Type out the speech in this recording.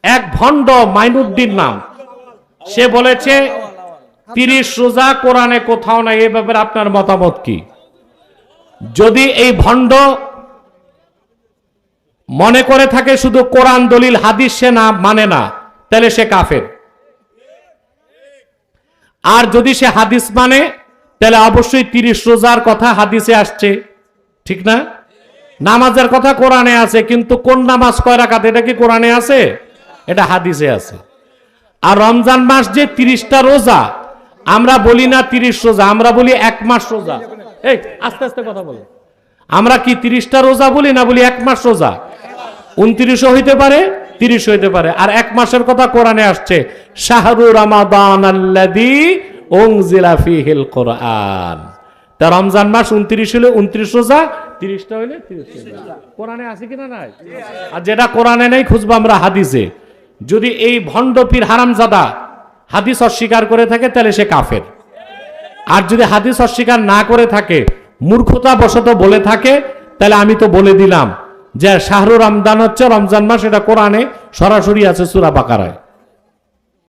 এক ভণ্ড মাইনুদ্দিন নাম, সে বলেছে 30 রোজা কোরআনে কোথাও নাই। এই ব্যাপারে আপনার মতামত কি? যদি এই ভণ্ড মনে করে থাকে শুধু কোরআন দলিল হাদিস সে না মানে না, তাহলে সে কাফের। আর যদি সে হাদিস মানে, তাহলে অবশ্যই 30 রোজার কথা হাদিসে আসছে, ঠিক না? নামাজের কথা কোরআনে আছে, কিন্তু কোন নামাজ কয় রাকাত এটা কি কোরআনে আছে? এটা হাদিসে আছে। আর রমজান মাস যে 30টা রোজা, আমরা বলি না 30 রোজা, আমরা বলি 1 মাস রোজা। এই আস্তে আস্তে কথা বলো। আমরা কি 30টা রোজা বলি না বলি 1 মাস রোজা? 29 হইতে পারে, 30 হইতে পারে। আর 1 মাসের কথা কোরআনে আসছে, শাহরু রমাদান আল্লাযী উনজিলা ফীহিল কোরআন। তা রমজান মাস 29 হলে 29 রোজা, 30টা হইলে 30 রোজা। কোরআনে আছে কিনা নাই? আর যেটা কোরআনে নেই খুঁজবো আমরা হাদিসে। যদি এই ভণ্ড পীর হারামজাদা হাদিস অস্বীকার করে থাকে, তাহলে সে কাফের। আর যদি হাদিস অস্বীকার না করে থাকে, মূর্খতা বশত বলে থাকে, তাহলে আমি তো বলে দিলাম যে শাহরু রমজান হচ্ছে রমজান মাস, এটা কোরআনে সরাসরি আছে সূরা বাকারায়।